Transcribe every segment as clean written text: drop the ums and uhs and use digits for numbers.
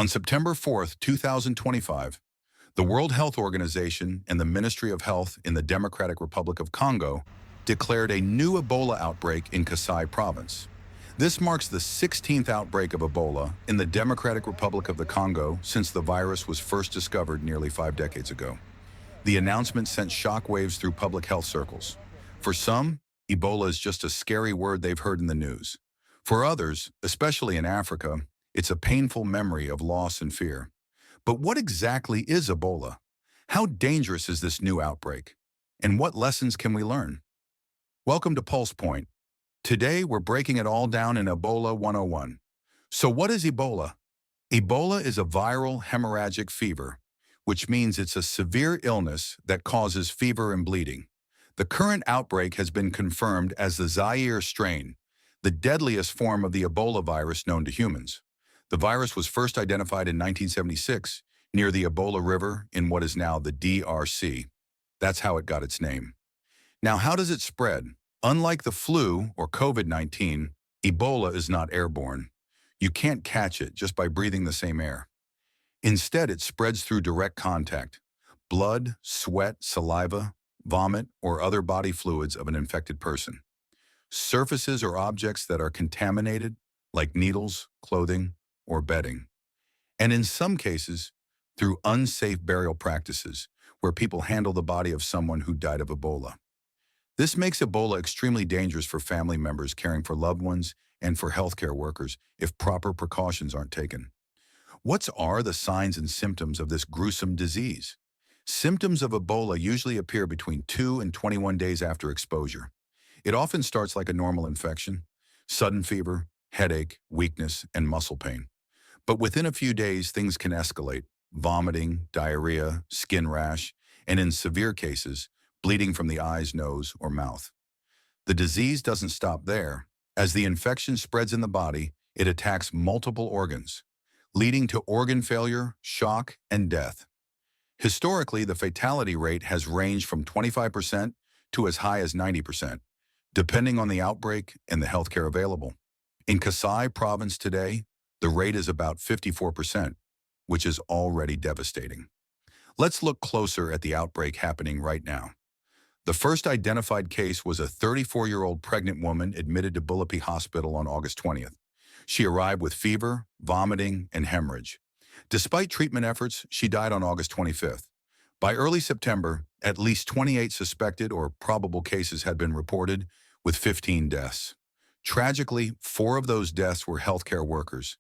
On September 4th, 2025, the World Health Organization and the Ministry of Health in the Democratic Republic of Congo declared a new Ebola outbreak in Kasai province. This marks the 16th outbreak of Ebola in the Democratic Republic of the Congo since the virus was first discovered nearly 5 decades ago. The announcement sent shockwaves through public health circles. For some, Ebola is just a scary word they've heard in the news. For others, especially in Africa, it's a painful memory of loss and fear. But what exactly is Ebola? How dangerous is this new outbreak? And what lessons can we learn? Welcome to Pulse Point. Today, we're breaking it all down in Ebola 101. So what is Ebola? Ebola is a viral hemorrhagic fever, which means it's a severe illness that causes fever and bleeding. The current outbreak has been confirmed as the Zaire strain, the deadliest form of the Ebola virus known to humans. The virus was first identified in 1976 near the Ebola River in what is now the DRC. That's how it got its name. Now, how does it spread? Unlike the flu or COVID-19, Ebola is not airborne. You can't catch it just by breathing the same air. Instead, it spreads through direct contact: blood, sweat, saliva, vomit, or other body fluids of an infected person. Surfaces or objects that are contaminated, like needles, clothing, or bedding. And in some cases, through unsafe burial practices, where people handle the body of someone who died of Ebola. This makes Ebola extremely dangerous for family members caring for loved ones and for healthcare workers if proper precautions aren't taken. What are the signs and symptoms of this gruesome disease? Symptoms of Ebola usually appear between 2 and 21 days after exposure. It often starts like a normal infection: sudden fever, headache, weakness, and muscle pain. But within a few days, things can escalate: vomiting, diarrhea, skin rash, and in severe cases, bleeding from the eyes, nose, or mouth. The disease doesn't stop there. As the infection spreads in the body, it attacks multiple organs, leading to organ failure, shock, and death. Historically, the fatality rate has ranged from 25% to as high as 90%, depending on the outbreak and the healthcare available. In Kasai province today, the rate is about 54%, which is already devastating. Let's look closer at the outbreak happening right now. The first identified case was a 34-year-old pregnant woman admitted to Bullepi Hospital on August 20th. She arrived with fever, vomiting, and hemorrhage. Despite treatment efforts, she died on August 25th. By early September, at least 28 suspected or probable cases had been reported, with 15 deaths. Tragically, 4 of those deaths were healthcare workers,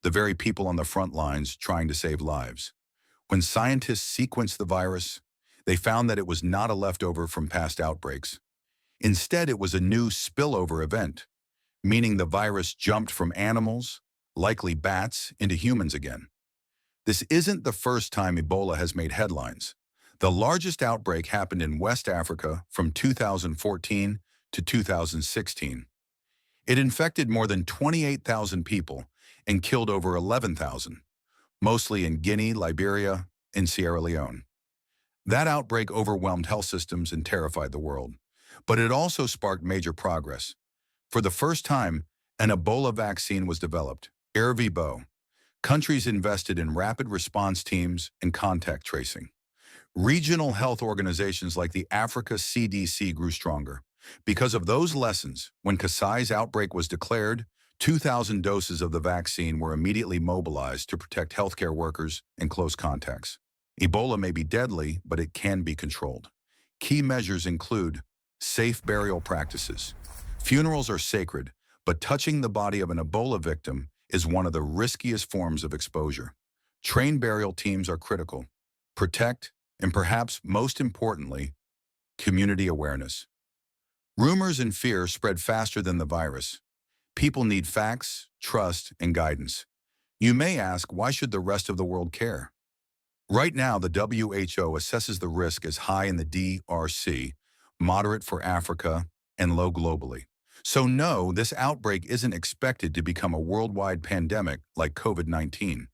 the very people on the front lines trying to save lives. When scientists sequenced the virus, they found that it was not a leftover from past outbreaks. Instead, it was a new spillover event, meaning the virus jumped from animals, likely bats, into humans again. This isn't the first time Ebola has made headlines. The largest outbreak happened in West Africa from 2014 to 2016. It infected more than 28,000 people and killed over 11,000, mostly in Guinea, Liberia, and Sierra Leone. That outbreak overwhelmed health systems and terrified the world, but it also sparked major progress. For the first time, an Ebola vaccine was developed, Vibo. Countries invested in rapid response teams and contact tracing. Regional health organizations like the Africa CDC grew stronger. Because of those lessons, when Kasai's outbreak was declared, 2,000 doses of the vaccine were immediately mobilized to protect healthcare workers and close contacts. Ebola may be deadly, but it can be controlled. Key measures include safe burial practices. Funerals are sacred, but touching the body of an Ebola victim is one of the riskiest forms of exposure. Trained burial teams are critical. Protect, and perhaps most importantly, community awareness. Rumors and fear spread faster than the virus. People need facts, trust, and guidance. You may ask, why should the rest of the world care? Right now, the WHO assesses the risk as high in the DRC, moderate for Africa, and low globally. So no, this outbreak isn't expected to become a worldwide pandemic like COVID-19.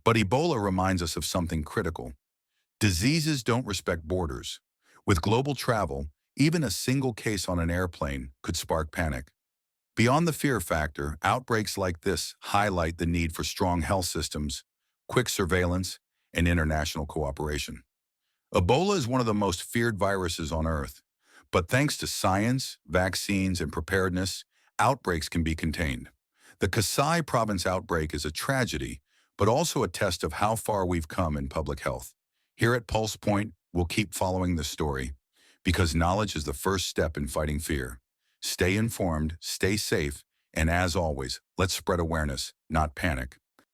But Ebola reminds us of something critical. Diseases don't respect borders. With global travel, even a single case on an airplane could spark panic. Beyond the fear factor, outbreaks like this highlight the need for strong health systems, quick surveillance, and international cooperation. Ebola is one of the most feared viruses on Earth, but thanks to science, vaccines, and preparedness, outbreaks can be contained. The Kasai province outbreak is a tragedy, but also a test of how far we've come in public health. Here at Pulse Point, we'll keep following this story, because knowledge is the first step in fighting fear. Stay informed, stay safe, and as always, let's spread awareness, not panic.